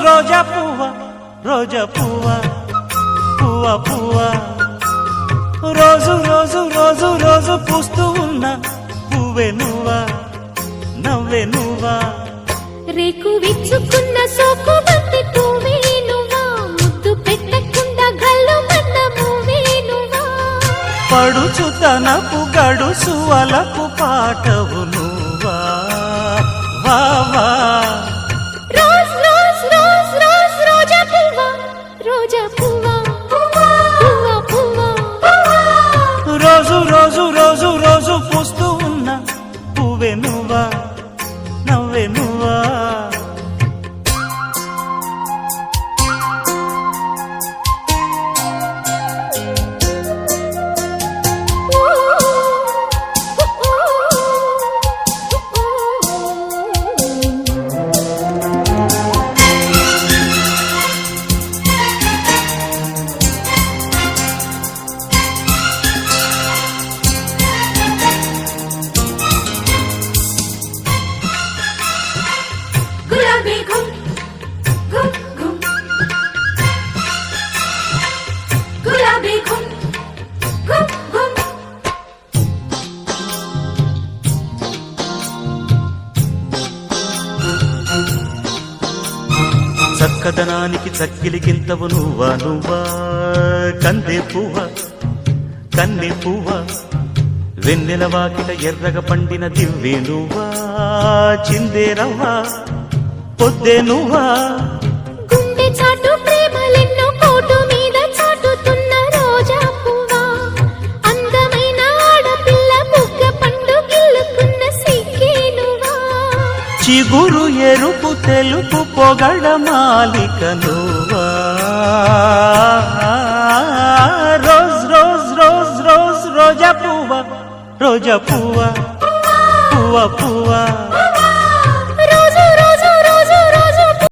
రోజా పువ్వా రోజా పువ్వా పువ్వా పువ్వా రోజు రోజు రోజు రోజు పూస్తూ ఉన్న పువ్వే నువ్వా నవ్వే నువ్వా రేకు విచ్చుకున్న సోకు బంతి పువ్వే నువ్వా ముద్దు పెట్టకుండా గల్లు మన్న పువ్వే నువ్వా పడుచు తనపు గడుసు అలకు పాటవు నువ్వా వా వా రోజు రోజు రోజు రోజు పూస్తూ ఉన్న పువ్వే నువ్వా నవ్వే నువ్వా చక్కదనానికి చక్కిలికింతవు నువ్వా నువ్వా కందే పువ్వా కన్నె పువ్వా వెన్నెల వాకిట ఎర్రగ పండిన దివ్వే నువ్వా చిందే రవ్వా పొద్దే నువ్వా గుండె చాటు ప్రేమలెన్నో కోటు మీద చాటుతున్న రోజా పువ్వా అందమైన ఆడపిల్ల బుగ్గ పండు గిల్లుకున్న సిగ్గే నువ్వా చిగురు ఎరుపు తెలుపు పొగడ మాలిక నువ్వా రోజ్ రోజ్ రోజ్ రోజ్ రోజా పువ్వా రోజా పువ్వా పువ్వా పువ్వా